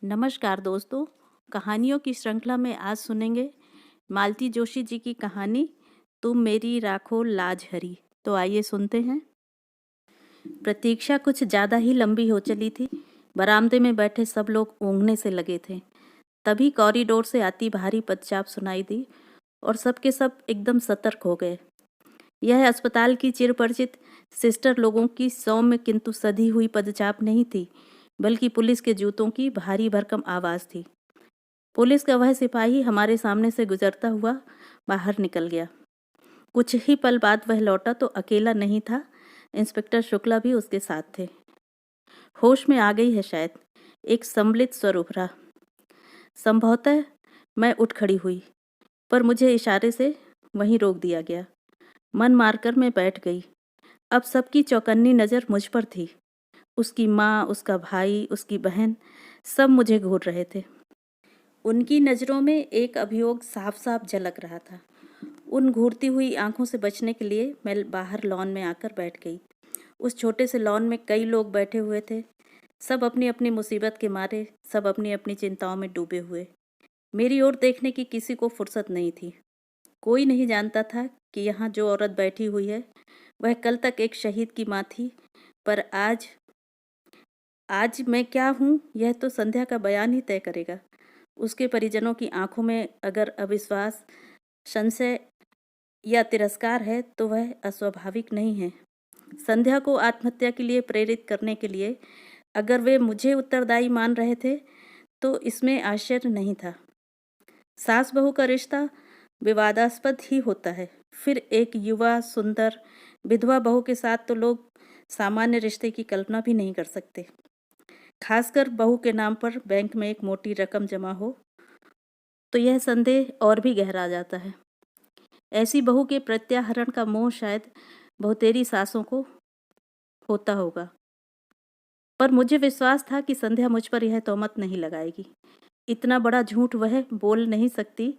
नमस्कार दोस्तों। कहानियों की श्रृंखला में आज सुनेंगे मालती जोशी जी की कहानी तुम मेरी राखो लाज हरी। तो आइए सुनते हैं। प्रतीक्षा कुछ ज़्यादा ही लंबी हो चली थी। बरामदे में बैठे सब लोग ऊँघने से लगे थे। तभी कॉरिडोर से आती भारी पदचाप सुनाई दी और सबके सब एकदम सतर्क हो गए। यह अस्पताल की चिरपरिचित सिस्टर लोगों की सौम्य किंतु सधी हुई पदचाप नहीं थी, बल्कि पुलिस के जूतों की भारी भरकम आवाज़ थी। पुलिस का वह सिपाही हमारे सामने से गुजरता हुआ बाहर निकल गया। कुछ ही पल बाद वह लौटा तो अकेला नहीं था, इंस्पेक्टर शुक्ला भी उसके साथ थे। होश में आ गई है शायद, एक सम्मिलित स्वर उभरा। संभवतः मैं उठ खड़ी हुई, पर मुझे इशारे से वहीं रोक दिया गया। मन मारकर मैं बैठ गई। अब सबकी चौकन्नी नज़र मुझ पर थी। उसकी माँ, उसका भाई, उसकी बहन, सब मुझे घूर रहे थे। उनकी नज़रों में एक अभियोग साफ साफ झलक रहा था। उन घूरती हुई आंखों से बचने के लिए मैं बाहर लॉन में आकर बैठ गई। उस छोटे से लॉन में कई लोग बैठे हुए थे, सब अपनी अपनी मुसीबत के मारे, सब अपनी अपनी चिंताओं में डूबे हुए। मेरी ओर देखने की किसी को फुर्सत नहीं थी। कोई नहीं जानता था कि यहाँ जो औरत बैठी हुई है वह कल तक एक शहीद की माँ थी, पर आज आज मैं क्या हूँ यह तो संध्या का बयान ही तय करेगा। उसके परिजनों की आंखों में अगर अविश्वास, संशय या तिरस्कार है तो वह अस्वाभाविक नहीं है। संध्या को आत्महत्या के लिए प्रेरित करने के लिए अगर वे मुझे उत्तरदायी मान रहे थे तो इसमें आश्चर्य नहीं था। सास बहू का रिश्ता विवादास्पद ही होता है, फिर एक युवा सुंदर विधवा बहू के साथ तो लोग सामान्य रिश्ते की कल्पना भी नहीं कर सकते। खासकर बहू के नाम पर बैंक में एक मोटी रकम जमा हो तो यह संदेह और भी गहरा जाता है। ऐसी बहू के प्रत्याहरण का मोह शायद बहुतेरी सासों को होता होगा, पर मुझे विश्वास था कि संध्या मुझ पर यह तोहमत नहीं लगाएगी। इतना बड़ा झूठ वह बोल नहीं सकती,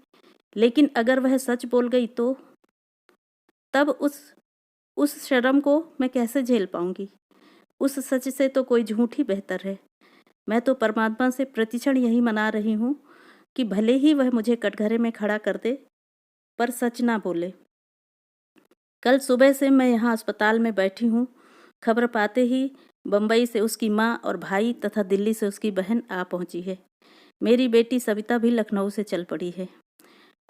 लेकिन अगर वह सच बोल गई तो तब उस शर्म को मैं कैसे झेल पाऊंगी। उस सच से तो कोई झूठ ही बेहतर है। मैं तो परमात्मा से प्रतिक्षण यही मना रही हूँ कि भले ही वह मुझे कटघरे में खड़ा कर दे, पर सच ना बोले। कल सुबह से मैं यहाँ अस्पताल में बैठी हूँ। खबर पाते ही बम्बई से उसकी माँ और भाई तथा दिल्ली से उसकी बहन आ पहुँची है। मेरी बेटी सविता भी लखनऊ से चल पड़ी है।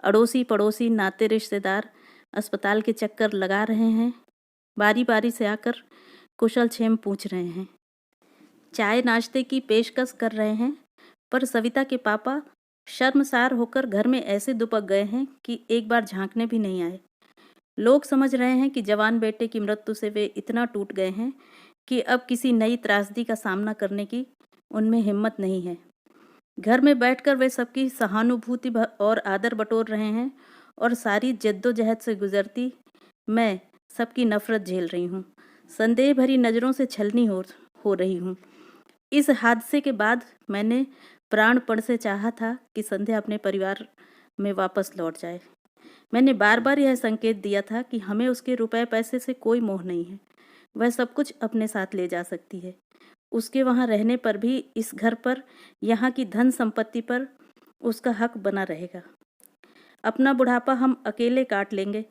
अड़ोसी पड़ोसी, नाते रिश्तेदार अस्पताल के चक्कर लगा रहे हैं। बारी बारी से आकर कुशल क्षेम पूछ रहे हैं। चाय नाश्ते की पेशकश कर रहे हैं, पर सविता के पापा शर्मसार होकर घर में ऐसे दुबक गए हैं कि एक बार झांकने भी नहीं आए। लोग समझ रहे हैं कि जवान बेटे की मृत्यु से वे इतना टूट गए हैं कि अब किसी नई त्रासदी का सामना करने की उनमें हिम्मत नहीं है। घर में बैठकर वे सबकी सहानुभूति और आदर बटोर रहे हैं और सारी जद्दोजहद से गुजरती मैं सबकी नफरत झेल रही हूँ। संदेह भरी नज़रों से छलनी हो रही हूँ। इस हादसे के बाद मैंने प्राणपण से चाहा था कि संध्या अपने परिवार में वापस लौट जाए। मैंने बार बार यह संकेत दिया था कि हमें उसके रुपए पैसे से कोई मोह नहीं है। वह सब कुछ अपने साथ ले जा सकती है। उसके वहाँ रहने पर भी इस घर पर, यहाँ की धन संपत्ति पर उसका हक बना रहेगा। अपना बुढ़ापा हम अकेले काट लेंगे,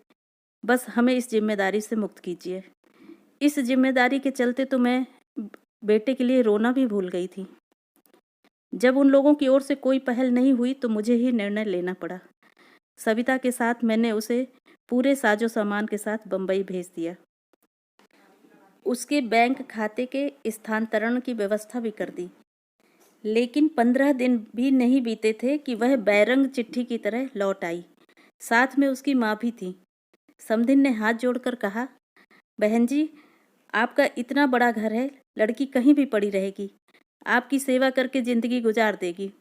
बस हमें इस जिम्मेदारी से मुक्त कीजिए। इस जिम्मेदारी के चलते तो मैं बेटे के लिए रोना भी भूल गई थी। जब उन लोगों की ओर से कोई पहल नहीं हुई तो मुझे ही निर्णय लेना पड़ा। सविता के साथ मैंने उसे पूरे साजो सामान के साथ बम्बई भेज दिया। उसके बैंक खाते के स्थानांतरण की व्यवस्था भी कर दी, लेकिन 15 दिन भी नहीं बीते थे कि वह बैरंग चिट्ठी की तरह लौट आई। साथ में उसकी माँ भी थी। समधिन ने हाथ जोड़कर कहा, बहन जी, आपका इतना बड़ा घर है, लड़की कहीं भी पड़ी रहेगी, आपकी सेवा करके जिंदगी गुजार देगी।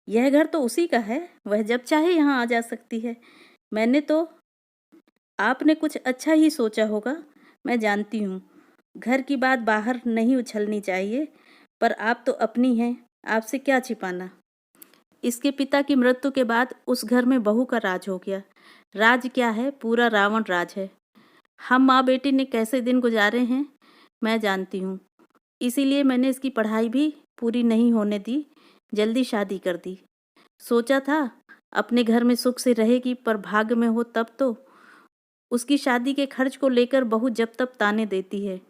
यह घर तो उसी का है, वह जब चाहे यहाँ आ जा सकती है। मैंने तो आपने कुछ अच्छा ही सोचा होगा, मैं जानती हूँ। घर की बात बाहर नहीं उछलनी चाहिए, पर आप तो अपनी हैं, आपसे क्या छिपाना। इसके पिता की मृत्यु के बाद उस घर में बहू का राज हो गया। राज क्या है, पूरा रावण राज है। हम माँ बेटी ने कैसे दिन गुजारे हैं मैं जानती हूँ। इसीलिए मैंने इसकी पढ़ाई भी पूरी नहीं होने दी। जल्दी शादी कर दी। सोचा था अपने घर में सुख से रहेगी, पर भाग्य में हो तब तो। उसकी शादी के खर्च को लेकर बहू जब तब ताने देती है।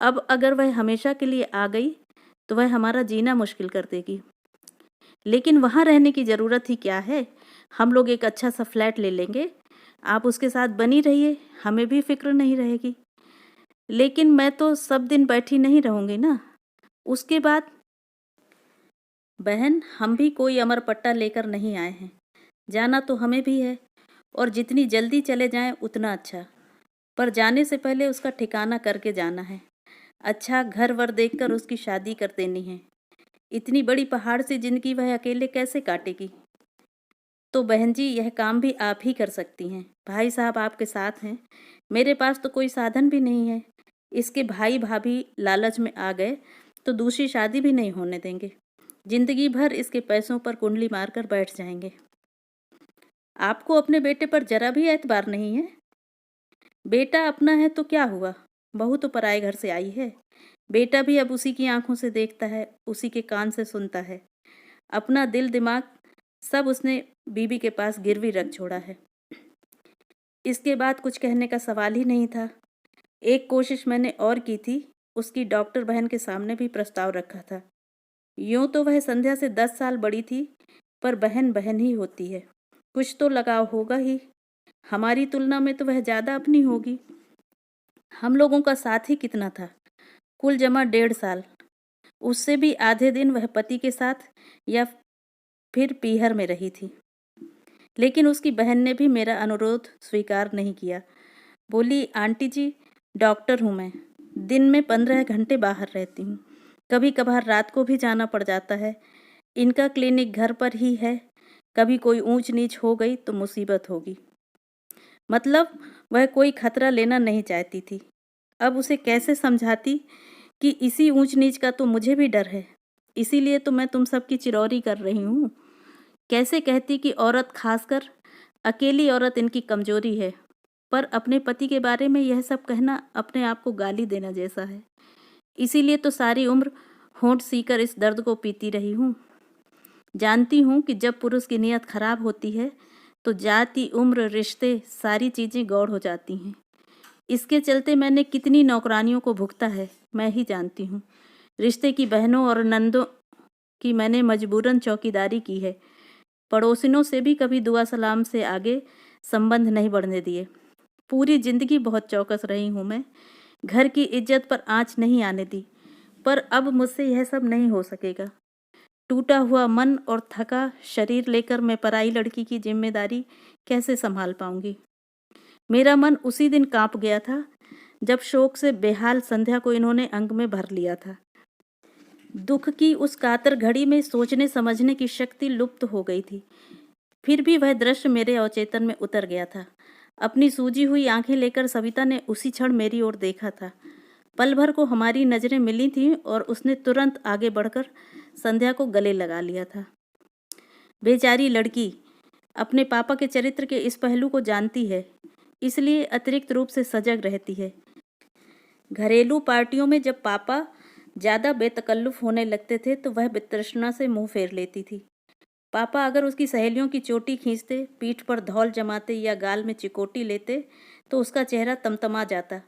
अब अगर वह हमेशा के लिए आ गई तो वह हमारा जीना मुश्किल कर देगी। लेकिन वहाँ रहने की ज़रूरत ही क्या है, हम लोग एक अच्छा सा फ्लैट ले लेंगे। आप उसके साथ बनी रहिए, हमें भी फिक्र नहीं रहेगी। लेकिन मैं तो सब दिन बैठी नहीं रहूँगी ना। उसके बाद बहन, हम भी कोई अमर पट्टा लेकर नहीं आए हैं। जाना तो हमें भी है, और जितनी जल्दी चले जाएं उतना अच्छा। पर जाने से पहले उसका ठिकाना करके जाना है। अच्छा घर वर देखकर उसकी शादी कर देनी है। इतनी बड़ी पहाड़ से जिंदगी वह अकेले कैसे काटेगी? तो बहन जी, यह काम भी आप ही कर सकती हैं। भाई साहब आपके साथ हैं, मेरे पास तो कोई साधन भी नहीं है। इसके भाई भाभी लालच में आ गए तो दूसरी शादी भी नहीं होने देंगे। जिंदगी भर इसके पैसों पर कुंडली मारकर बैठ जाएंगे। आपको अपने बेटे पर जरा भी एतबार नहीं है? बेटा अपना है तो क्या हुआ, बहू तो पराए घर से आई है। बेटा भी अब उसी की आंखों से देखता है, उसी के कान से सुनता है। अपना दिल दिमाग सब उसने बीबी के पास गिरवी रख छोड़ा है। इसके बाद कुछ कहने का सवाल ही नहीं था। एक कोशिश मैंने और की थी, उसकी डॉक्टर बहन के सामने भी प्रस्ताव रखा था। यूं तो वह संध्या से 10 साल बड़ी थी, पर बहन बहन ही होती है, कुछ तो लगाव होगा ही। हमारी तुलना में तो वह ज़्यादा अपनी होगी। हम लोगों का साथ ही कितना था, कुल जमा 1.5 साल। उससे भी आधे दिन वह पति के साथ या फिर पीहर में रही थी। लेकिन उसकी बहन ने भी मेरा अनुरोध स्वीकार नहीं किया। बोली, आंटी जी, डॉक्टर हूँ मैं, दिन में 15 घंटे बाहर रहती हूँ, कभी कभार रात को भी जाना पड़ जाता है। इनका क्लिनिक घर पर ही है, कभी कोई ऊंच नीच हो गई तो मुसीबत होगी। मतलब वह कोई खतरा लेना नहीं चाहती थी। अब उसे कैसे समझाती कि इसी ऊंच नीच का तो मुझे भी डर है, इसीलिए तो मैं तुम सबकी चिरौरी कर रही हूँ। कैसे कहती कि औरत, खासकर अकेली औरत, इनकी कमजोरी है। पर अपने पति के बारे में यह सब कहना अपने आप को गाली देना जैसा है। इसीलिए तो सारी उम्र होंठ सीकर इस दर्द को पीती रही हूँ। जानती हूँ कि जब पुरुष की नीयत खराब होती है तो जाति, उम्र, रिश्ते, सारी चीज़ें गौड़ हो जाती हैं। इसके चलते मैंने कितनी नौकरानियों को भुगता है, मैं ही जानती हूँ। रिश्ते की बहनों और नंदों की मैंने मजबूरन चौकीदारी की है। पड़ोसिनों से भी कभी दुआ सलाम से आगे संबंध नहीं बढ़ने दिए। पूरी जिंदगी बहुत चौकस रही हूँ मैं, घर की इज्जत पर आँच नहीं आने दी। पर अब मुझसे यह सब नहीं हो सकेगा। टूटा हुआ मन और थका शरीर लेकर मैं पराई लड़की की जिम्मेदारी कैसे संभाल पाऊंगी? मेरा मन उसी दिन कांप गया था जब शोक से बेहाल संध्या को इन्होंने अंग में भर लिया था। दुख की उस कातर घड़ी में सोचने समझने की शक्ति लुप्त हो गई थी। फिर भी वह दृश्य मेरे अवचेतन में उतर गया था। अपनी सूजी हुई आंखें लेकर सविता ने उसी क्षण मेरी ओर देखा था। पल भर को हमारी नजरें मिली थीं और उसने तुरंत आगे बढ़कर संध्या को गले लगा लिया था। बेचारी लड़की अपने पापा के चरित्र के इस पहलू को जानती है, इसलिए अतिरिक्त रूप से सजग रहती है। घरेलू पार्टियों में जब पापा ज़्यादा बेतकल्लुफ होने लगते थे तो वह वितृष्णा से मुंह फेर लेती थी। पापा अगर उसकी सहेलियों की चोटी खींचते, पीठ पर धौल जमाते या गाल में चिकोटी लेते तो उसका चेहरा तमतमा जाता।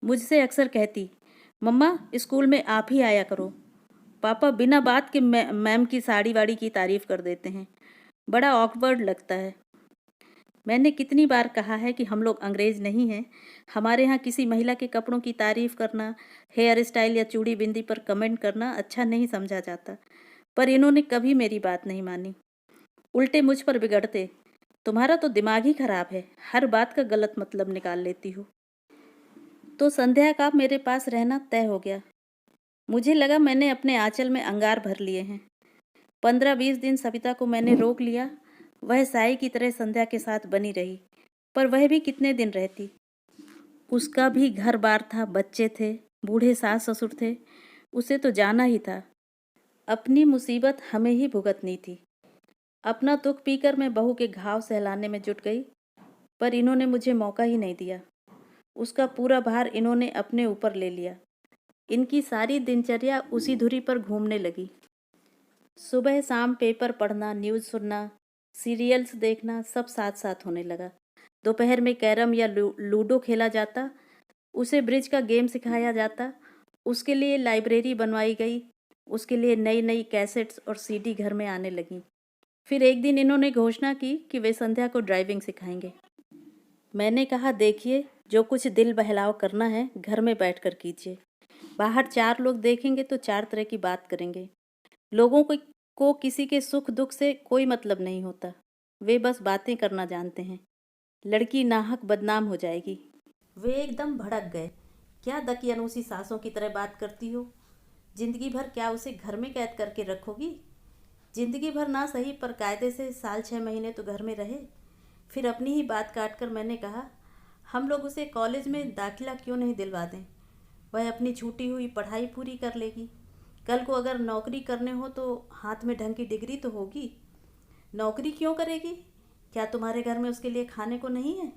मुझसे अक्सर कहती, मम्मा स्कूल में आप ही आया करो। पापा बिना बात के मैम की साड़ी वाड़ी की तारीफ कर देते हैं, बड़ा ऑकवर्ड लगता है। मैंने कितनी बार कहा है कि हम लोग अंग्रेज नहीं हैं, हमारे यहाँ किसी महिला के कपड़ों की तारीफ करना, हेयर स्टाइल या चूड़ी बिंदी पर कमेंट करना अच्छा नहीं समझा जाता। पर इन्होंने कभी मेरी बात नहीं मानी, उल्टे मुझ पर बिगड़ते। तुम्हारा तो दिमाग ही खराब है, हर बात का गलत मतलब निकाल लेती हो। तो संध्या का मेरे पास रहना तय हो गया। मुझे लगा मैंने अपने आंचल में अंगार भर लिए हैं। 15-20 दिन सविता को मैंने रोक लिया। वह साई की तरह संध्या के साथ बनी रही, पर वह भी कितने दिन रहती। उसका भी घर बार था, बच्चे थे, बूढ़े सास ससुर थे, उसे तो जाना ही था। अपनी मुसीबत हमें ही भुगतनी थी। अपना दुख पीकर मैं बहू के घाव सहलाने में जुट गई, पर इन्होंने मुझे मौका ही नहीं दिया। उसका पूरा भार इन्होंने अपने ऊपर ले लिया। इनकी सारी दिनचर्या उसी धुरी पर घूमने लगी। सुबह शाम पेपर पढ़ना, न्यूज़ सुनना, सीरियल्स देखना सब साथ साथ होने लगा। दोपहर में कैरम या लूडो खेला जाता, उसे ब्रिज का गेम सिखाया जाता, उसके लिए लाइब्रेरी बनवाई गई, उसके लिए नई नई कैसेट्स और सीडी घर में आने लगी। फिर एक दिन इन्होंने घोषणा की कि वे संध्या को ड्राइविंग सिखाएंगे। मैंने कहा, देखिए, जो कुछ दिल बहलाव करना है घर में बैठकर कीजिए। बाहर 4 लोग देखेंगे तो 4 तरह की बात करेंगे। लोगों को किसी के सुख दुख से कोई मतलब नहीं होता, वे बस बातें करना जानते हैं। लड़की नाहक बदनाम हो जाएगी। वे एकदम भड़क गए। क्या दकियानूसी सासों की तरह बात करती हो? जिंदगी भर क्या उसे घर में कैद करके रखोगी? जिंदगी भर ना सही पर कायदे से साल 6 महीने तो घर में रहे। फिर अपनी ही बात काट कर मैंने कहा, हम लोग उसे कॉलेज में दाखिला क्यों नहीं दिलवा दें? वह अपनी छूटी हुई पढ़ाई पूरी कर लेगी। कल को अगर नौकरी करने हो तो हाथ में ढंग की डिग्री तो होगी। नौकरी क्यों करेगी? क्या तुम्हारे घर में उसके लिए खाने को नहीं है?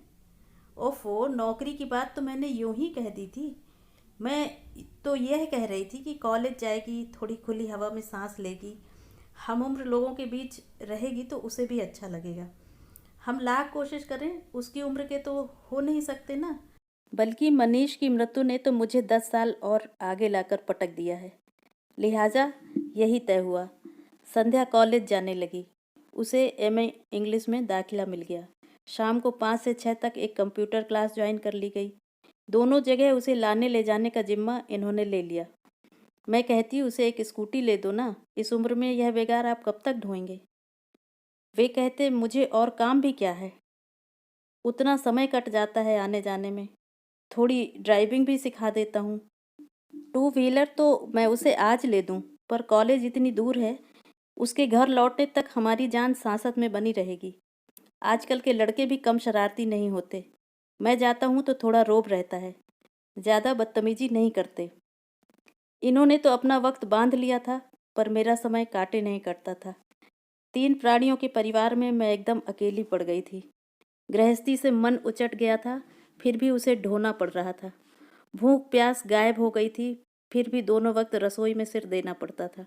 ओफो, नौकरी की बात तो मैंने यूं ही कह दी थी। मैं तो यह कह रही थी कि कॉलेज जाएगी, थोड़ी खुली हवा में सांस लेगी, हम उम्र लोगों के बीच रहेगी तो उसे भी अच्छा लगेगा। हम लाख कोशिश करें, उसकी उम्र के तो हो नहीं सकते ना। बल्कि मनीष की मृत्यु ने तो मुझे 10 साल और आगे लाकर पटक दिया है। लिहाजा यही तय हुआ। संध्या कॉलेज जाने लगी। उसे एमए इंग्लिश में दाखिला मिल गया। शाम को 5 से 6 तक एक कंप्यूटर क्लास ज्वाइन कर ली गई। दोनों जगह उसे लाने ले जाने का जिम्मा इन्होंने ले लिया। मैं कहती उसे एक स्कूटी ले दो ना, इस उम्र में यह बेगार आप कब तक ढोएंगे? वे कहते, मुझे और काम भी क्या है, उतना समय कट जाता है आने जाने में, थोड़ी ड्राइविंग भी सिखा देता हूँ। 2 व्हीलर तो मैं उसे आज ले दूँ, पर कॉलेज इतनी दूर है, उसके घर लौटने तक हमारी जान सांसत में बनी रहेगी। आजकल के लड़के भी कम शरारती नहीं होते। मैं जाता हूँ तो थोड़ा रौब रहता है, ज़्यादा बदतमीजी नहीं करते। इन्होंने तो अपना वक्त बांध लिया था, पर मेरा समय काटे नहीं कटता था। 3 प्राणियों के परिवार में मैं एकदम अकेली पड़ गई थी। गृहस्थी से मन उचट गया था, फिर भी उसे ढोना पड़ रहा था। भूख प्यास गायब हो गई थी, फिर भी दोनों वक्त रसोई में सिर देना पड़ता था।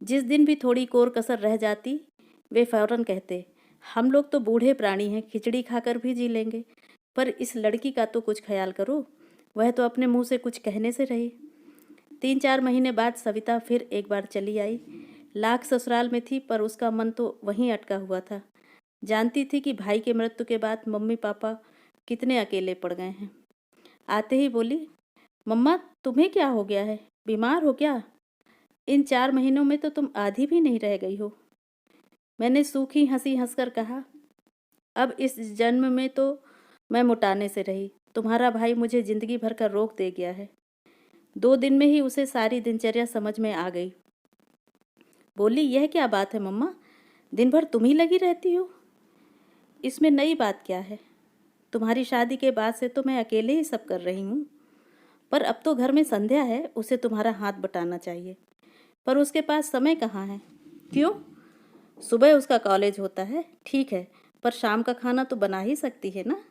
जिस दिन भी थोड़ी कोर कसर रह जाती, वे फौरन कहते, हम लोग तो बूढ़े प्राणी हैं, खिचड़ी खाकर भी जी लेंगे, पर इस लड़की का तो कुछ ख्याल करो, वह तो अपने मुंह से कुछ कहने से रही। 3-4 महीने बाद सविता फिर एक बार चली आई। लाख ससुराल में थी, पर उसका मन तो वहीं अटका हुआ था। जानती थी कि भाई के मृत्यु के बाद मम्मी पापा कितने अकेले पड़ गए हैं। आते ही बोली, मम्मा तुम्हें क्या हो गया है, बीमार हो क्या? इन 4 महीनों में तो तुम आधी भी नहीं रह गई हो। मैंने सूखी हंसी हंसकर कहा, अब इस जन्म में तो मैं मुटाने से रही, तुम्हारा भाई मुझे जिंदगी भर का रोक दे गया है। 2 दिन में ही उसे सारी दिनचर्या समझ में आ गई। बोली, यह क्या बात है मम्मा, दिन भर तुम ही लगी रहती हो? इसमें नई बात क्या है? तुम्हारी शादी के बाद से तो मैं अकेले ही सब कर रही हूँ, पर अब तो घर में संध्या है, उसे तुम्हारा हाथ बटाना चाहिए। पर उसके पास समय कहाँ है? क्यों? सुबह उसका कॉलेज होता है, ठीक है, पर शाम का खाना तो बना ही सकती है ना?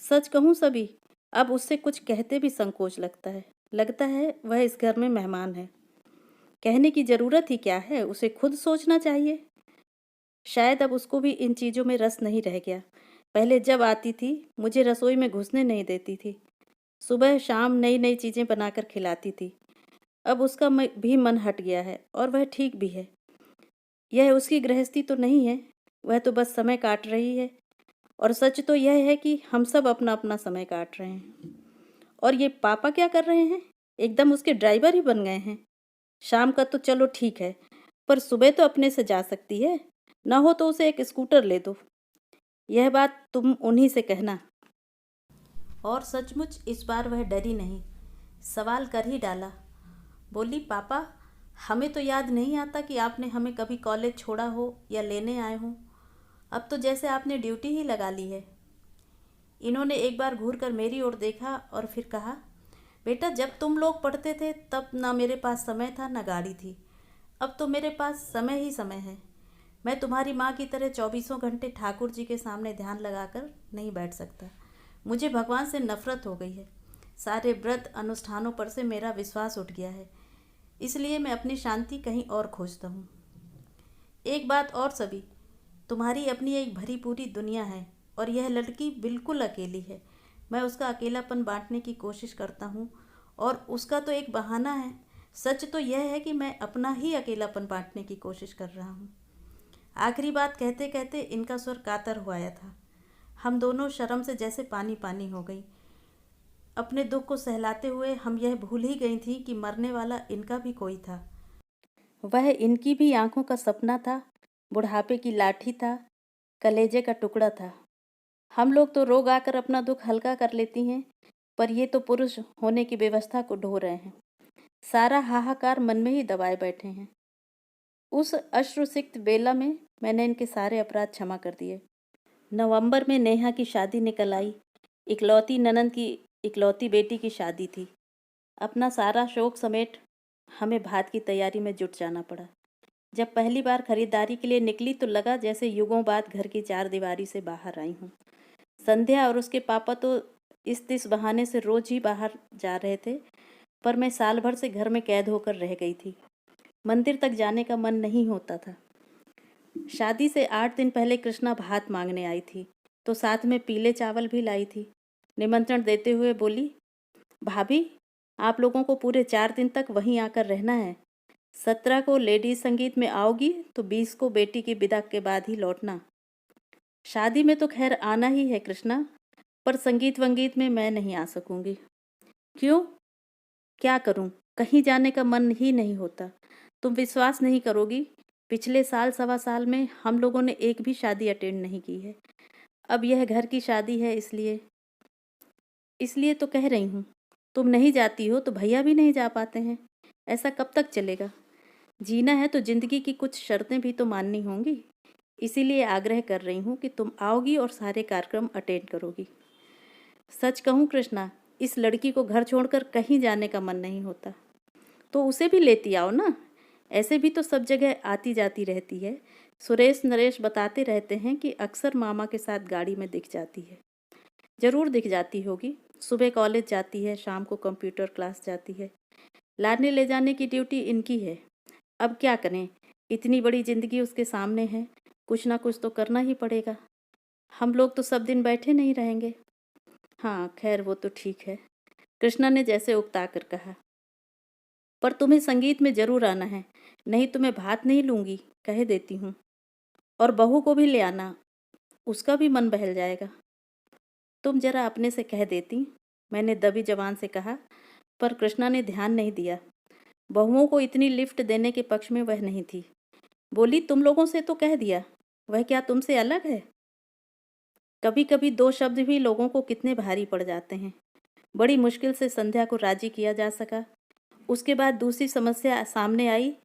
सच कहूँ सभी, अब उससे कुछ कहते भी संकोच लगता है वह इस घर में मेहमान है। कहने की ज़रूरत ही क्या है, उसे खुद सोचना चाहिए। शायद अब उसको भी इन चीज़ों में रस नहीं रह गया। पहले जब आती थी मुझे रसोई में घुसने नहीं देती थी, सुबह शाम नई नई चीज़ें बनाकर खिलाती थी। अब उसका भी मन हट गया है, और वह ठीक भी है। यह उसकी गृहस्थी तो नहीं है, वह तो बस समय काट रही है। और सच तो यह है कि हम सब अपना अपना समय काट रहे हैं। और ये पापा क्या कर रहे हैं? एकदम उसके ड्राइवर ही बन गए हैं। शाम का तो चलो ठीक है, पर सुबह तो अपने से जा सकती है, न हो तो उसे एक स्कूटर ले दो। यह बात तुम उन्हीं से कहना। और सचमुच इस बार वह डरी नहीं, सवाल कर ही डाला। बोली, पापा हमें तो याद नहीं आता कि आपने हमें कभी कॉलेज छोड़ा हो या लेने आए हो। अब तो जैसे आपने ड्यूटी ही लगा ली है। इन्होंने एक बार घूरकर मेरी ओर देखा और फिर कहा, बेटा जब तुम लोग पढ़ते थे तब ना मेरे पास समय था ना गाड़ी थी, अब तो मेरे पास समय ही समय है। मैं तुम्हारी माँ की तरह 24 घंटे ठाकुर जी के सामने ध्यान लगाकर नहीं बैठ सकता। मुझे भगवान से नफरत हो गई है। सारे व्रत अनुष्ठानों पर से मेरा विश्वास उठ गया है, इसलिए मैं अपनी शांति कहीं और खोजता हूँ। एक बात और सभी, तुम्हारी अपनी एक भरी पूरी दुनिया है और यह लड़की बिल्कुल अकेली है। मैं उसका अकेलापन बांटने की कोशिश करता हूँ और उसका तो एक बहाना है। सच तो यह है कि मैं अपना ही अकेलापन बांटने की कोशिश कर रहा हूँ। आखिरी बात कहते कहते इनका स्वर कातर हो आया था। हम दोनों शर्म से जैसे पानी पानी हो गई। अपने दुख को सहलाते हुए हम यह भूल ही गई थी कि मरने वाला इनका भी कोई था। वह इनकी भी आंखों का सपना था, बुढ़ापे की लाठी था, कलेजे का टुकड़ा था। हम लोग तो रोग आकर अपना दुख हल्का कर लेती हैं, पर ये तो पुरुष होने की व्यवस्था को ढो रहे हैं। सारा हाहाकार मन में ही दबाए बैठे हैं। उस अश्रुसिक्त बेला में मैंने इनके सारे अपराध क्षमा कर दिए। नवंबर में नेहा की शादी निकल आई। इकलौती ननंद की इकलौती बेटी की शादी थी। अपना सारा शौक समेट हमें भात की तैयारी में जुट जाना पड़ा। जब पहली बार खरीदारी के लिए निकली तो लगा जैसे युगों बाद घर की चार दीवारी से बाहर आई हूँ। संध्या और उसके पापा तो इस बहाने से रोज ही बाहर जा रहे थे, पर मैं साल भर से घर में कैद होकर रह गई थी। मंदिर तक जाने का मन नहीं होता था। शादी से 8 दिन पहले कृष्णा भात मांगने आई थी, तो साथ में पीले चावल भी लाई थी। निमंत्रण देते हुए बोली, भाभी आप लोगों को पूरे 4 दिन तक वहीं आकर रहना है। 17 को लेडीज संगीत में आओगी तो 20 को बेटी की विदा के बाद ही लौटना। शादी में तो खैर आना ही है कृष्णा, पर संगीत वंगीत में मैं नहीं आ सकूंगी। क्यों? क्या करूं? कहीं जाने का मन ही नहीं होता। तुम विश्वास नहीं करोगी, पिछले साल सवा साल में हम लोगों ने एक भी शादी अटेंड नहीं की है। अब यह घर की शादी है, इसलिए तो कह रही हूँ। तुम नहीं जाती हो तो भैया भी नहीं जा पाते हैं। ऐसा कब तक चलेगा? जीना है तो जिंदगी की कुछ शर्तें भी तो माननी होंगी। इसीलिए आग्रह कर रही हूँ कि तुम आओगी और सारे कार्यक्रम अटेंड करोगी। सच कहूँ कृष्णा, इस लड़की को घर छोड़कर कहीं जाने का मन नहीं होता। तो उसे भी लेती आओ ना, ऐसे भी तो सब जगह आती जाती रहती है। सुरेश नरेश बताते रहते हैं कि अक्सर मामा के साथ गाड़ी में दिख जाती है। जरूर दिख जाती होगी। सुबह कॉलेज जाती है, शाम को कंप्यूटर क्लास जाती है। लाने ले जाने की ड्यूटी इनकी है। अब क्या करें, इतनी बड़ी जिंदगी उसके सामने है, कुछ ना कुछ तो करना ही पड़ेगा। हम लोग तो सब दिन बैठे नहीं रहेंगे। हाँ खैर वो तो ठीक है, कृष्णा ने जैसे उकता कर कहा। पर तुम्हें संगीत में जरूर आना है, नहीं तो मैं भात नहीं लूंगी, कह देती हूँ। और बहू को भी ले आना, उसका भी मन बहल जाएगा। तुम जरा अपने से कह देती, मैंने दबी जबान से कहा, पर कृष्णा ने ध्यान नहीं दिया। बहुओं को इतनी लिफ्ट देने के पक्ष में वह नहीं थी। बोली, तुम लोगों से तो कह दिया, वह क्या तुमसे अलग है? कभी कभी दो शब्द भी लोगों को कितने भारी पड़ जाते हैं। बड़ी मुश्किल से संध्या को राजी किया जा सका। उसके बाद दूसरी समस्या सामने आई।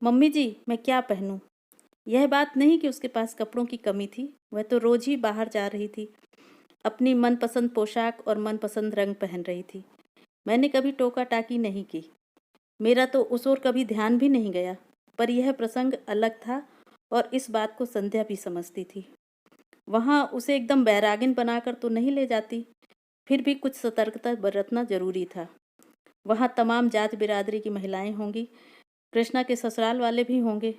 मम्मी जी मैं क्या पहनूं? यह बात नहीं कि उसके पास कपड़ों की कमी थी, वह तो रोज ही बाहर जा रही थी, अपनी मनपसंद पोशाक और मनपसंद रंग पहन रही थी। मैंने कभी टोका टाकी नहीं की, मेरा तो उस ओर कभी ध्यान भी नहीं गया। पर यह प्रसंग अलग था और इस बात को संध्या भी समझती थी। वहाँ उसे एकदम बैरागिन बनाकर तो नहीं ले जाती, फिर भी कुछ सतर्कता बरतना जरूरी था। वहाँ तमाम जात बिरादरी की महिलाएं होंगी, कृष्णा के ससुराल वाले भी होंगे।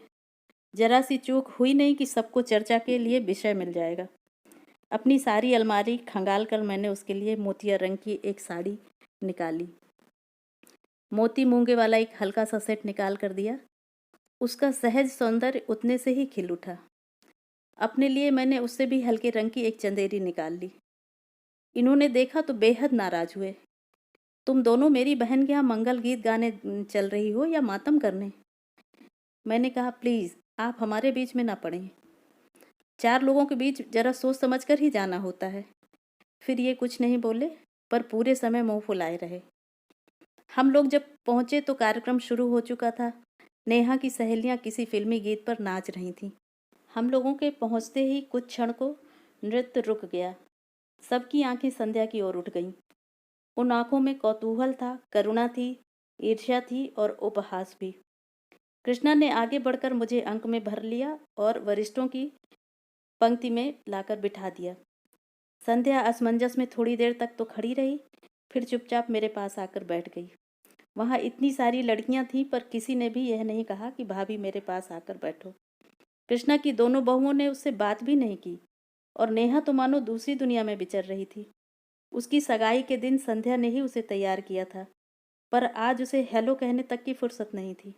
जरा सी चूक हुई नहीं कि सबको चर्चा के लिए विषय मिल जाएगा। अपनी सारी अलमारी खंगाल कर मैंने उसके लिए मोतिया रंग की एक साड़ी निकाली। मोती मूंगे वाला एक हल्का सा सेट निकाल कर दिया। उसका सहज सौंदर्य उतने से ही खिल उठा। अपने लिए मैंने उससे भी हल्के रंग की एक चंदेरी निकाल ली। इन्होंने देखा तो बेहद नाराज हुए। तुम दोनों मेरी बहन के यहाँ मंगल गीत गाने चल रही हो या मातम करने? मैंने कहा, प्लीज आप हमारे बीच में ना पड़ें। 4 लोगों के बीच जरा सोच समझ कर ही जाना होता है। फिर ये कुछ नहीं बोले, पर पूरे समय मुंह फुलाए रहे। हम लोग जब पहुंचे तो कार्यक्रम शुरू हो चुका था। नेहा की सहेलियां किसी फिल्मी गीत पर नाच रही थीं। हम लोगों के पहुंचते ही कुछ क्षण को नृत्य रुक गया। सबकी आंखें संध्या की ओर उठ गईं। उन आंखों में कौतूहल था, करुणा थी, ईर्ष्या थी और उपहास भी। कृष्णा ने आगे बढ़कर मुझे अंक में भर लिया और वरिष्ठों की पंक्ति में लाकर बिठा दिया। संध्या असमंजस में थोड़ी देर तक तो खड़ी रही, फिर चुपचाप मेरे पास आकर बैठ गई। वहाँ इतनी सारी लड़कियां थीं, पर किसी ने भी यह नहीं कहा कि भाभी मेरे पास आकर बैठो। कृष्णा की दोनों बहुओं ने उससे बात भी नहीं की और नेहा तो मानो दूसरी दुनिया में विचर रही थी। उसकी सगाई के दिन संध्या ने ही उसे तैयार किया था, पर आज उसे हेलो कहने तक की फुर्सत नहीं थी।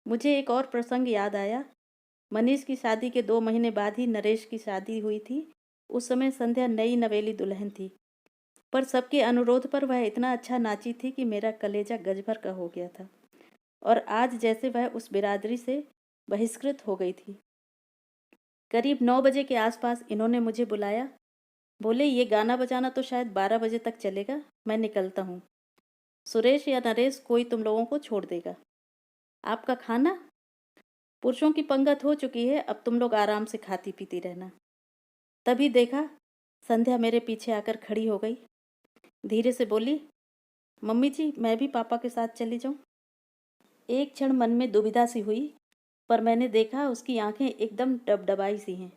मुझे एक और प्रसंग याद आया। मनीष की शादी के 2 महीने बाद ही नरेश की शादी हुई थी। उस समय संध्या नई नवेली दुल्हन थी, पर सबके अनुरोध पर वह इतना अच्छा नाची थी कि मेरा कलेजा गजभर का हो गया था। और आज जैसे वह उस बिरादरी से बहिष्कृत हो गई थी। करीब 9 बजे के आसपास इन्होंने मुझे बुलाया। बोले, ये गाना बजाना तो शायद 12 बजे तक चलेगा, मैं निकलता हूँ। सुरेश या नरेश कोई तुम लोगों को छोड़ देगा। आपका खाना? पुरुषों की पंगत हो चुकी है, अब तुम लोग आराम से खाती पीती रहना। तभी देखा, संध्या मेरे पीछे आकर खड़ी हो गई। धीरे से बोली, मम्मी जी, मैं भी पापा के साथ चली जाऊं? एक क्षण मन में दुविधा सी हुई, पर मैंने देखा उसकी आंखें एकदम डबडबाई सी हैं।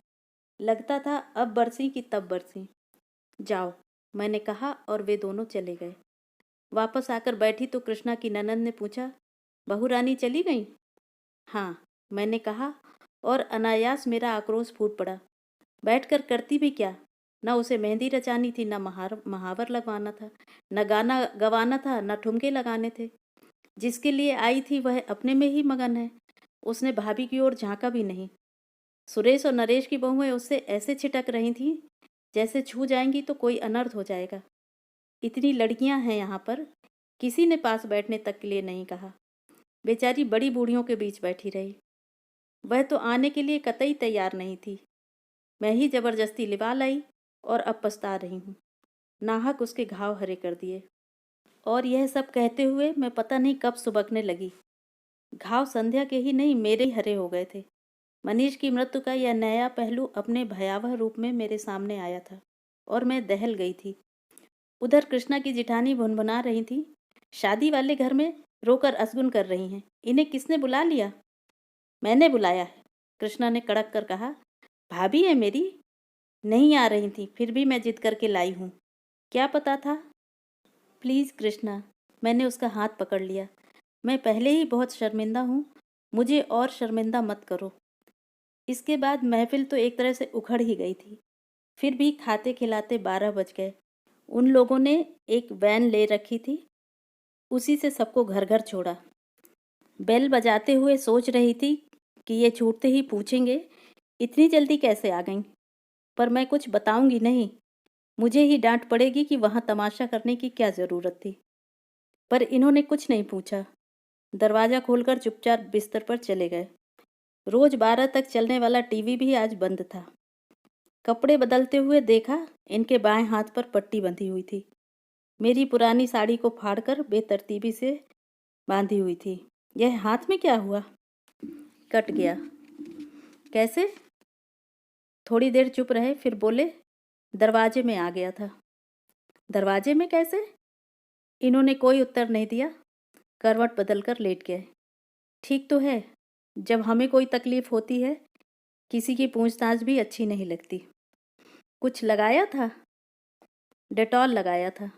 लगता था अब बरसी कि तब बरसी। जाओ, मैंने कहा और वे दोनों चले गए। वापस आकर बैठी तो कृष्णा की ननंद ने पूछा, बहू रानी चली गई? हाँ, मैंने कहा, और अनायास मेरा आक्रोश फूट पड़ा। बैठकर करती भी क्या? न उसे मेहंदी रचानी थी, न महावर लगवाना था, न गाना गवाना था, न ठुमके लगाने थे। जिसके लिए आई थी वह अपने में ही मगन है। उसने भाभी की ओर झांका भी नहीं। सुरेश और नरेश की बहुएं उससे ऐसे छिटक रही थीं जैसे छू जाएंगी तो कोई अनर्थ हो जाएगा। इतनी लड़कियां हैं यहाँ पर, किसी ने पास बैठने तक के लिए नहीं कहा। बेचारी बड़ी बूढ़ियों के बीच बैठी रही। वह तो आने के लिए कतई तैयार नहीं थी। मैं ही जबरदस्ती लिवा लाई और अब पछता रही हूँ। नाहक उसके घाव हरे कर दिए। और यह सब कहते हुए मैं पता नहीं कब सुबकने लगी। घाव संध्या के ही नहीं, मेरे ही हरे हो गए थे। मनीष की मृत्यु का यह नया पहलू अपने भयावह रूप में मेरे सामने आया था और मैं दहल गई थी। उधर कृष्णा की जिठानी भुनभुना रही थी, शादी वाले घर में रोकर असगुन कर रही हैं। इन्हें किसने बुला लिया? मैंने बुलाया है, कृष्णा ने कड़क कर कहा। भाभी है मेरी। नहीं आ रही थी, फिर भी मैं जिद करके लाई हूँ। क्या पता था? प्लीज़ कृष्णा, मैंने उसका हाथ पकड़ लिया। मैं पहले ही बहुत शर्मिंदा हूँ, मुझे और शर्मिंदा मत करो। इसके बाद महफिल तो एक तरह से उखड़ ही गई थी। फिर भी खाते खिलाते 12 बज गए। उन लोगों ने एक वैन ले रखी थी, उसी से सबको घर घर छोड़ा। बेल बजाते हुए सोच रही थी कि ये छूटते ही पूछेंगे, इतनी जल्दी कैसे आ गईं? पर मैं कुछ बताऊंगी नहीं, मुझे ही डांट पड़ेगी कि वहाँ तमाशा करने की क्या ज़रूरत थी। पर इन्होंने कुछ नहीं पूछा। दरवाज़ा खोलकर चुपचाप बिस्तर पर चले गए। रोज 12 तक चलने वाला टीवी भी आज बंद था। कपड़े बदलते हुए देखा, इनके बाएं हाथ पर पट्टी बंधी हुई थी। मेरी पुरानी साड़ी को फाड़कर बेतरतीबी से बांधी हुई थी। यह हाथ में क्या हुआ? कट गया। कैसे? थोड़ी देर चुप रहे, फिर बोले, दरवाजे में आ गया था। दरवाजे में कैसे? इन्होंने कोई उत्तर नहीं दिया। करवट बदलकर लेट गए। ठीक तो है, जब हमें कोई तकलीफ होती है किसी की पूछताछ भी अच्छी नहीं लगती। कुछ लगाया था? डेटॉल लगाया था।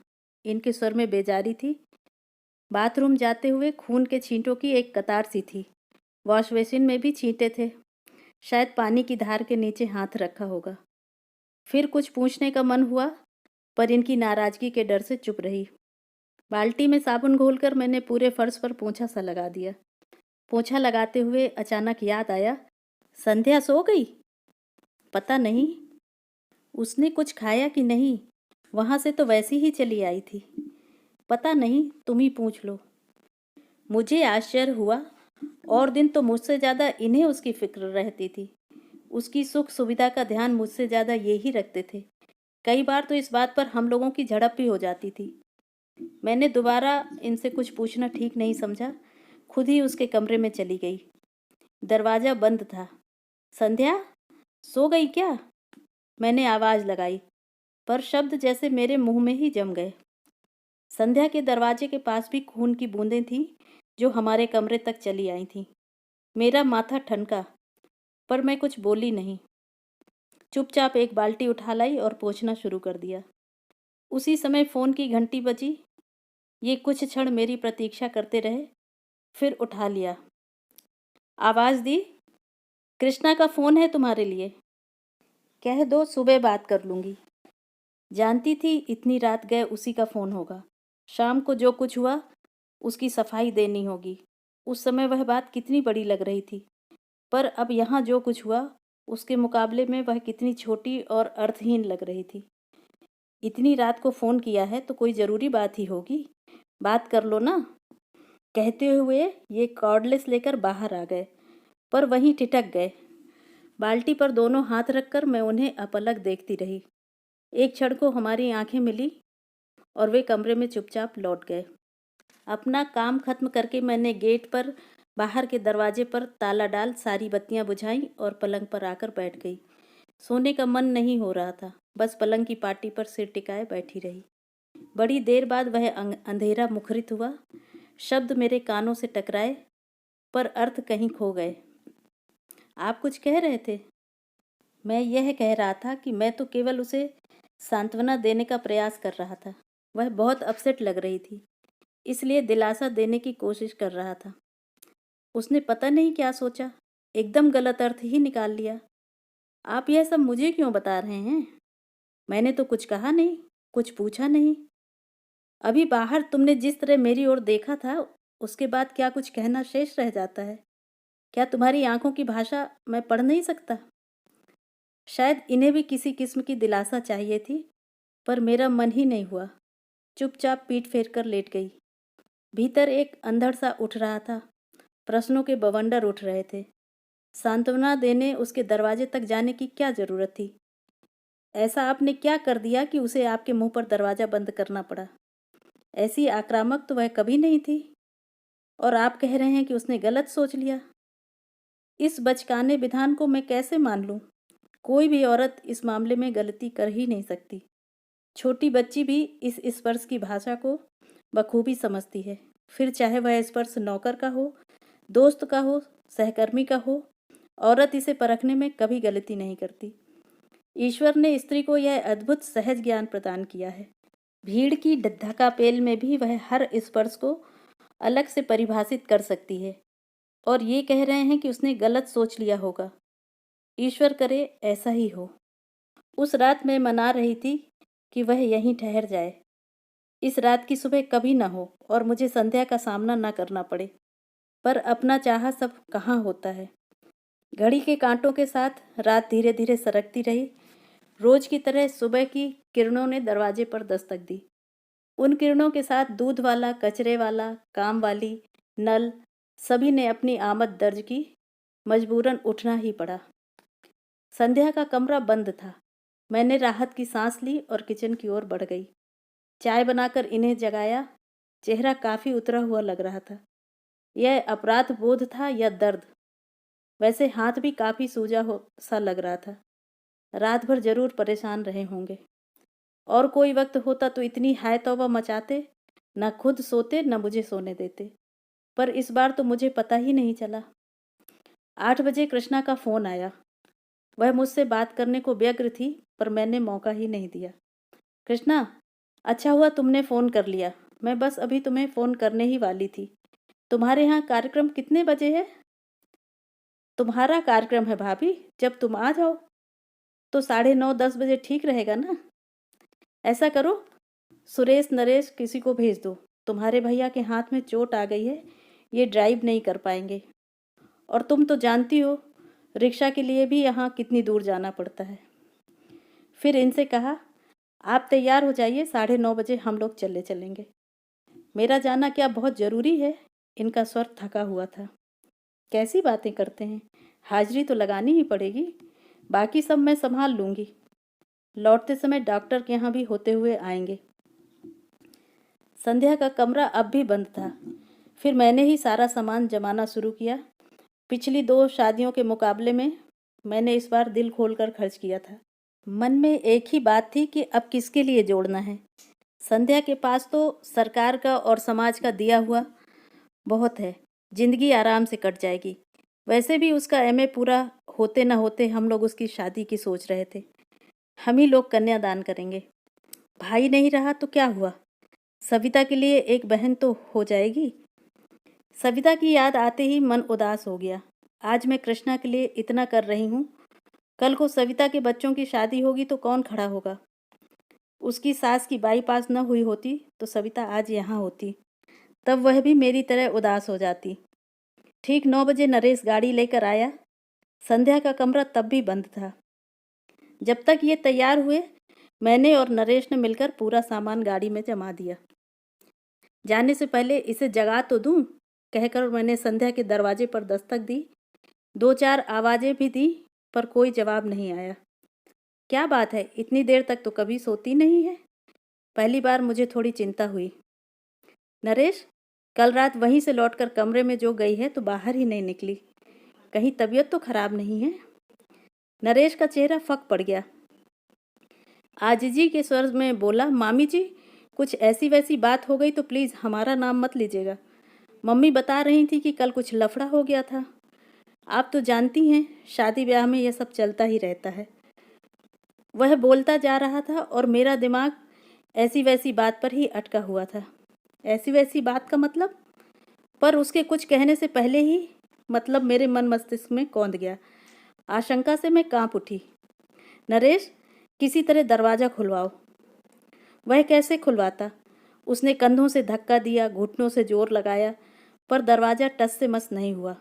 इनके स्वर में बेजारी थी। बाथरूम जाते हुए खून के छींटों की एक कतार सी थी। वॉश बेसिन में भी छींटे थे। शायद पानी की धार के नीचे हाथ रखा होगा। फिर कुछ पूछने का मन हुआ, पर इनकी नाराजगी के डर से चुप रही। बाल्टी में साबुन घोलकर मैंने पूरे फर्श पर पोंछा सा लगा दिया। पोंछा लगाते हुए अचानक याद आया, संध्या सो गई? पता नहीं उसने कुछ खाया कि नहीं, वहाँ से तो वैसी ही चली आई थी। पता नहीं, तुम ही पूछ लो। मुझे आश्चर्य हुआ, और दिन तो मुझसे ज़्यादा इन्हें उसकी फिक्र रहती थी। उसकी सुख सुविधा का ध्यान मुझसे ज़्यादा ये ही रखते थे। कई बार तो इस बात पर हम लोगों की झड़प भी हो जाती थी। मैंने दोबारा इनसे कुछ पूछना ठीक नहीं समझा, खुद ही उसके कमरे में चली गई। दरवाज़ा बंद था। संध्या सो गई क्या? मैंने आवाज़ लगाई, पर शब्द जैसे मेरे मुंह में ही जम गए। संध्या के दरवाजे के पास भी खून की बूंदें थीं जो हमारे कमरे तक चली आई थीं। मेरा माथा ठनका, पर मैं कुछ बोली नहीं। चुपचाप एक बाल्टी उठा लाई और पोंछना शुरू कर दिया। उसी समय फ़ोन की घंटी बजी। ये कुछ क्षण मेरी प्रतीक्षा करते रहे, फिर उठा लिया। आवाज़ दी, कृष्णा का फ़ोन है तुम्हारे लिए, कह दो सुबह बात कर लूँगी। जानती थी इतनी रात गए उसी का फ़ोन होगा। शाम को जो कुछ हुआ उसकी सफाई देनी होगी। उस समय वह बात कितनी बड़ी लग रही थी, पर अब यहाँ जो कुछ हुआ उसके मुकाबले में वह कितनी छोटी और अर्थहीन लग रही थी। इतनी रात को फ़ोन किया है तो कोई ज़रूरी बात ही होगी, बात कर लो ना। कहते हुए ये कॉर्डलेस लेकर बाहर आ गए, पर वहीं ठिठक गए। बाल्टी पर दोनों हाथ रखकर मैं उन्हें अपलक देखती रही। एक क्षण को हमारी आंखें मिली और वे कमरे में चुपचाप लौट गए। अपना काम खत्म करके मैंने गेट पर बाहर के दरवाजे पर ताला डाल सारी बत्तियां बुझाईं और पलंग पर आकर बैठ गई। सोने का मन नहीं हो रहा था, बस पलंग की पाटी पर सिर टिकाए बैठी रही। बड़ी देर बाद वह अंधेरा मुखरित हुआ। शब्द मेरे कानों से टकराए, पर अर्थ कहीं खो गए। आप कुछ कह रहे थे? मैं यह कह रहा था कि मैं तो केवल उसे सांत्वना देने का प्रयास कर रहा था। वह बहुत अपसेट लग रही थी, इसलिए दिलासा देने की कोशिश कर रहा था। उसने पता नहीं क्या सोचा, एकदम गलत अर्थ ही निकाल लिया। आप यह सब मुझे क्यों बता रहे हैं? मैंने तो कुछ कहा नहीं, कुछ पूछा नहीं। अभी बाहर तुमने जिस तरह मेरी ओर देखा था, उसके बाद क्या कुछ कहना शेष रह जाता है? क्या तुम्हारी आंखों की भाषा मैं पढ़ नहीं सकता? शायद इन्हें भी किसी किस्म की दिलासा चाहिए थी, पर मेरा मन ही नहीं हुआ। चुपचाप पीठ फेर कर लेट गई। भीतर एक अंधड़ सा उठ रहा था, प्रश्नों के बवंडर उठ रहे थे। सांत्वना देने उसके दरवाजे तक जाने की क्या जरूरत थी? ऐसा आपने क्या कर दिया कि उसे आपके मुंह पर दरवाजा बंद करना पड़ा? ऐसी आक्रामक तो वह कभी नहीं थी, और आप कह रहे हैं कि उसने गलत सोच लिया। इस बचकाने विधान को मैं कैसे मान लूं? कोई भी औरत इस मामले में गलती कर ही नहीं सकती। छोटी बच्ची भी इस स्पर्श की भाषा को बखूबी समझती है, फिर चाहे वह स्पर्श नौकर का हो, दोस्त का हो, सहकर्मी का हो। औरत इसे परखने में कभी गलती नहीं करती। ईश्वर ने स्त्री को यह अद्भुत सहज ज्ञान प्रदान किया है। भीड़ की धक्कापेल में भी वह हर स्पर्श को अलग से परिभाषित कर सकती है, और ये कह रहे हैं कि उसने गलत सोच लिया होगा। ईश्वर करे ऐसा ही हो। उस रात मैं मना रही थी कि वह यहीं ठहर जाए। इस रात की सुबह कभी ना हो और मुझे संध्या का सामना ना करना पड़े, पर अपना चाहा सब कहाँ होता है। घड़ी के कांटों के साथ रात धीरे धीरे सरकती रही। रोज की तरह सुबह की किरणों ने दरवाजे पर दस्तक दी। उन किरणों के साथ दूध वाला, कचरे वाला, काम वाली, नल, सभी ने अपनी आमद दर्ज की। मजबूरन उठना ही पड़ा। संध्या का कमरा बंद था। मैंने राहत की सांस ली और किचन की ओर बढ़ गई। चाय बनाकर इन्हें जगाया। चेहरा काफी उतरा हुआ लग रहा था। यह अपराध बोध था या दर्द? वैसे हाथ भी काफी सूजा हो सा लग रहा था। रात भर जरूर परेशान रहे होंगे। और कोई वक्त होता तो इतनी हाय तौबा मचाते, न खुद सोते न मुझे सोने देते। पर इस बार तो मुझे पता ही नहीं चला। 8 बजे कृष्णा का फोन आया। वह मुझसे बात करने को व्यग्र थी, पर मैंने मौका ही नहीं दिया। कृष्णा, अच्छा हुआ तुमने फ़ोन कर लिया। मैं बस अभी तुम्हें फ़ोन करने ही वाली थी। तुम्हारे यहाँ कार्यक्रम कितने बजे है? तुम्हारा कार्यक्रम है भाभी, जब तुम आ जाओ तो 9:30-10 बजे ठीक रहेगा ना? ऐसा करो, सुरेश नरेश किसी को भेज दो। तुम्हारे भैया के हाथ में चोट आ गई है, ये ड्राइव नहीं कर पाएंगे। और तुम तो जानती हो रिक्शा के लिए भी यहाँ कितनी दूर जाना पड़ता है। फिर इनसे कहा, आप तैयार हो जाइए, 9:30 बजे हम लोग चलेंगे। मेरा जाना क्या बहुत ज़रूरी है? इनका स्वर थका हुआ था। कैसी बातें करते हैं, हाजिरी तो लगानी ही पड़ेगी। बाकी सब मैं संभाल लूँगी। लौटते समय डॉक्टर के यहाँ भी होते हुए आएंगे। संध्या का कमरा अब भी बंद था। फिर मैंने ही सारा सामान जमाना शुरू किया। पिछली 2 शादियों के मुकाबले में मैंने इस बार दिल खोलकर खर्च किया था। मन में एक ही बात थी कि अब किसके लिए जोड़ना है। संध्या के पास तो सरकार का और समाज का दिया हुआ बहुत है, जिंदगी आराम से कट जाएगी। वैसे भी उसका एमए पूरा होते न होते हम लोग उसकी शादी की सोच रहे थे। हम ही लोग कन्यादान करेंगे। भाई नहीं रहा तो क्या हुआ, सविता के लिए एक बहन तो हो जाएगी। सविता की याद आते ही मन उदास हो गया। आज मैं कृष्णा के लिए इतना कर रही हूँ, कल को सविता के बच्चों की शादी होगी तो कौन खड़ा होगा। उसकी सास की बाईपास न हुई होती तो सविता आज यहाँ होती, तब वह भी मेरी तरह उदास हो जाती। ठीक 9 बजे नरेश गाड़ी लेकर आया। संध्या का कमरा तब भी बंद था। जब तक ये तैयार हुए, मैंने और नरेश ने मिलकर पूरा सामान गाड़ी में जमा दिया। जाने से पहले इसे जगा तो दूं, कहकर मैंने संध्या के दरवाजे पर दस्तक दी। 2-4 आवाज़ें भी दी, पर कोई जवाब नहीं आया। क्या बात है, इतनी देर तक तो कभी सोती नहीं है। पहली बार मुझे थोड़ी चिंता हुई। नरेश, कल रात वहीं से लौटकर कमरे में जो गई है तो बाहर ही नहीं निकली, कहीं तबीयत तो खराब नहीं है। नरेश का चेहरा फक पड़ गया। आजिजी के स्वर में बोला, मामी जी, कुछ ऐसी वैसी बात हो गई तो प्लीज़ हमारा नाम मत लीजिएगा। मम्मी बता रही थी कि कल कुछ लफड़ा हो गया था। आप तो जानती हैं, शादी ब्याह में यह सब चलता ही रहता है। वह बोलता जा रहा था और मेरा दिमाग ऐसी वैसी बात पर ही अटका हुआ था। ऐसी वैसी बात का मतलब? पर उसके कुछ कहने से पहले ही मतलब मेरे मन मस्तिष्क में कौंध गया। आशंका से मैं कांप उठी। नरेश, किसी तरह दरवाज़ा खुलवाओ। वह कैसे खुलवाता? उसने कंधों से धक्का दिया, घुटनों से जोर लगाया, पर दरवाज़ा टस से मस नहीं हुआ।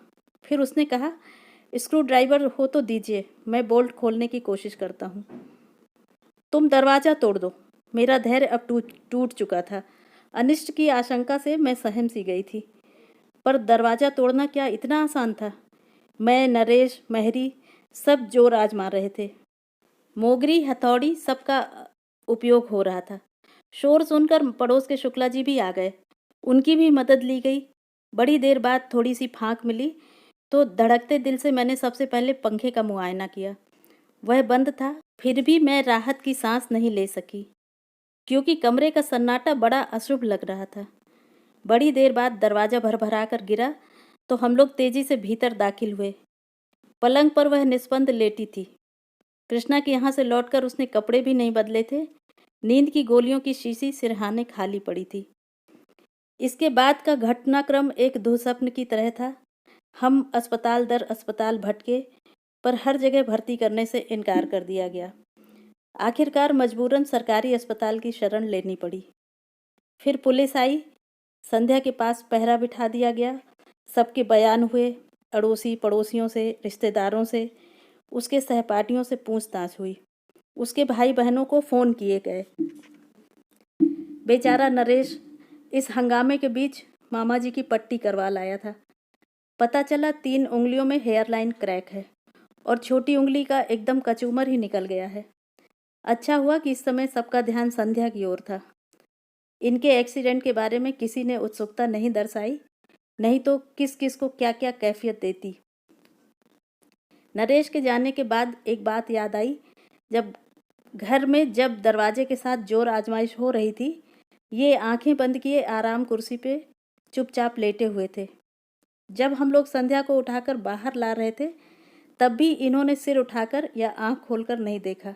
फिर उसने कहा, स्क्रू ड्राइवर हो तो दीजिए, मैं बोल्ट खोलने की कोशिश करता हूँ। तुम दरवाज़ा तोड़ दो। मेरा धैर्य अब टूट चुका था। अनिष्ट की आशंका से मैं सहम सी गई थी, पर दरवाज़ा तोड़ना क्या इतना आसान था? मैं, नरेश, महरी सब जोर आजमा रहे थे। मोगरी, हथौड़ी सबका उपयोग हो रहा था। शोर सुनकर पड़ोस के शुक्ला जी भी आ गए। उनकी भी मदद ली गई। बड़ी देर बाद थोड़ी सी फांक मिली तो धड़कते दिल से मैंने सबसे पहले पंखे का मुआयना किया। वह बंद था, फिर भी मैं राहत की सांस नहीं ले सकी, क्योंकि कमरे का सन्नाटा बड़ा अशुभ लग रहा था। बड़ी देर बाद दरवाज़ा भरभरा कर गिरा तो हम लोग तेजी से भीतर दाखिल हुए। पलंग पर वह निस्पंद लेटी थी। कृष्णा के यहाँ से लौटकर उसने कपड़े भी नहीं बदले थे। नींद की गोलियों की शीशी सिरहाने खाली पड़ी थी। इसके बाद का घटनाक्रम एक दुःस्वप्न की तरह था। हम अस्पताल दर अस्पताल भटके, पर हर जगह भर्ती करने से इनकार कर दिया गया। आखिरकार मजबूरन सरकारी अस्पताल की शरण लेनी पड़ी। फिर पुलिस आई। संध्या के पास पहरा बिठा दिया गया। सबके बयान हुए। अड़ोसी पड़ोसियों से, रिश्तेदारों से, उसके सहपाठियों से पूछताछ हुई। उसके भाई बहनों को फ़ोन किए गए। बेचारा नरेश इस हंगामे के बीच मामा जी की पट्टी करवा लाया था। पता चला 3 उंगलियों में हेयरलाइन क्रैक है और छोटी उंगली का एकदम कचूमर ही निकल गया है। अच्छा हुआ कि इस समय सबका ध्यान संध्या की ओर था। इनके एक्सीडेंट के बारे में किसी ने उत्सुकता नहीं दर्शाई, नहीं तो किस किस को क्या क्या कैफियत देती। नरेश के जाने के बाद एक बात याद आई। जब दरवाजे के साथ जोर आजमाइश हो रही थी, ये आंखें बंद किए आराम कुर्सी पे चुपचाप लेटे हुए थे। जब हम लोग संध्या को उठाकर बाहर ला रहे थे, तब भी इन्होंने सिर उठाकर या आंख खोलकर नहीं देखा।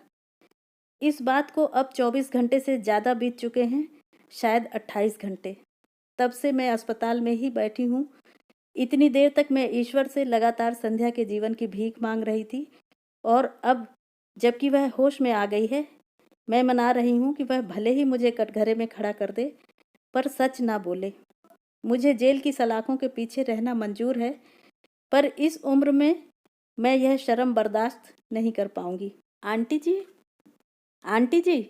इस बात को अब 24 घंटे से ज़्यादा बीत चुके हैं, शायद 28 घंटे। तब से मैं अस्पताल में ही बैठी हूँ। इतनी देर तक मैं ईश्वर से लगातार संध्या के जीवन की भीख मांग रही थी, और अब जबकि वह होश में आ गई है, मैं मना रही हूँ कि वह भले ही मुझे कटघरे में खड़ा कर दे, पर सच ना बोले। मुझे जेल की सलाखों के पीछे रहना मंजूर है, पर इस उम्र में मैं यह शर्म बर्दाश्त नहीं कर पाऊंगी। आंटी जी, आंटी जी।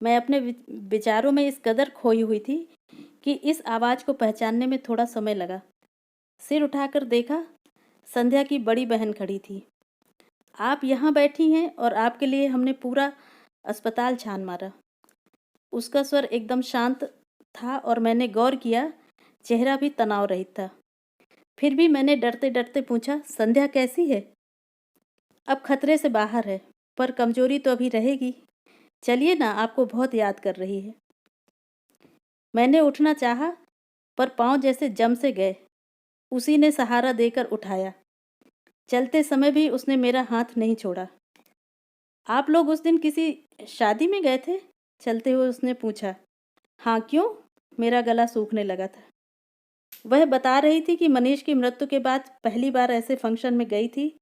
मैं अपने विचारों में इस कदर खोई हुई थी कि इस आवाज़ को पहचानने में थोड़ा समय लगा। सिर उठाकर देखा, संध्या की बड़ी बहन खड़ी थी। आप यहाँ बैठी हैं और आपके लिए हमने पूरा अस्पताल छान मारा। उसका स्वर एकदम शांत था और मैंने गौर किया, चेहरा भी तनाव रहित था। फिर भी मैंने डरते डरते पूछा, संध्या कैसी है? अब खतरे से बाहर है, पर कमजोरी तो अभी रहेगी। चलिए ना, आपको बहुत याद कर रही है। मैंने उठना चाहा, पर पांव जैसे जम से गए। उसी ने सहारा देकर उठाया। चलते समय भी उसने मेरा हाथ नहीं छोड़ा। आप लोग उस दिन किसी शादी में गए थे? चलते हुए उसने पूछा। हाँ, क्यों? मेरा गला सूखने लगा था। वह बता रही थी कि मनीष की मृत्यु के बाद पहली बार ऐसे फंक्शन में गई थी,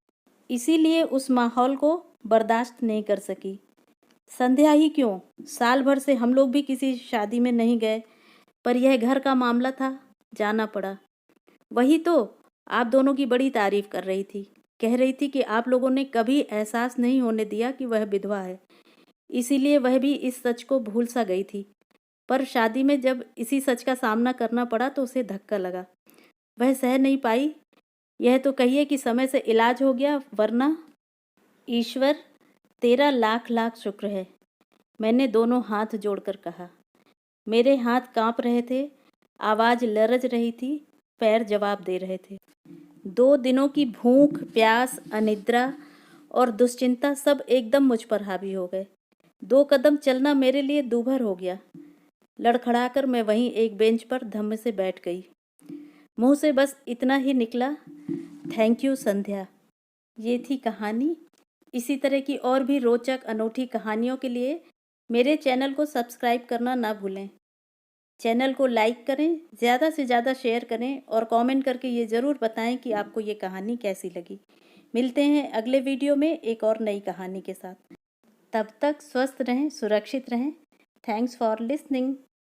इसीलिए उस माहौल को बर्दाश्त नहीं कर सकी। संध्या ही क्यों, साल भर से हम लोग भी किसी शादी में नहीं गए, पर यह घर का मामला था, जाना पड़ा। वही तो आप दोनों की बड़ी तारीफ कर रही थी, कह रही थी कि आप लोगों ने कभी एहसास नहीं होने दिया कि वह विधवा है, इसीलिए वह भी इस सच को भूल सा गई थी। पर शादी में जब इसी सच का सामना करना पड़ा तो उसे धक्का लगा, वह सह नहीं पाई। यह तो कहिए कि समय से इलाज हो गया, वरना। ईश्वर तेरा लाख लाख शुक्र है, मैंने दोनों हाथ जोड़कर कहा। मेरे हाथ कांप रहे थे, आवाज़ लरज रही थी, पैर जवाब दे रहे थे। 2 दिनों की भूख, प्यास, अनिद्रा और दुश्चिंता सब एकदम मुझ पर हावी हो गए। 2 कदम चलना मेरे लिए दूभर हो गया। लड़खड़ाकर मैं वहीं एक बेंच पर धम्म से बैठ गई। मुंह से बस इतना ही निकला, थैंक यू संध्या। ये थी कहानी। इसी तरह की और भी रोचक अनोखी कहानियों के लिए मेरे चैनल को सब्सक्राइब करना ना भूलें। चैनल को लाइक करें, ज़्यादा से ज़्यादा शेयर करें और कमेंट करके ये ज़रूर बताएं कि आपको ये कहानी कैसी लगी। मिलते हैं अगले वीडियो में एक और नई कहानी के साथ। तब तक स्वस्थ रहें, सुरक्षित रहें। Thanks for listening.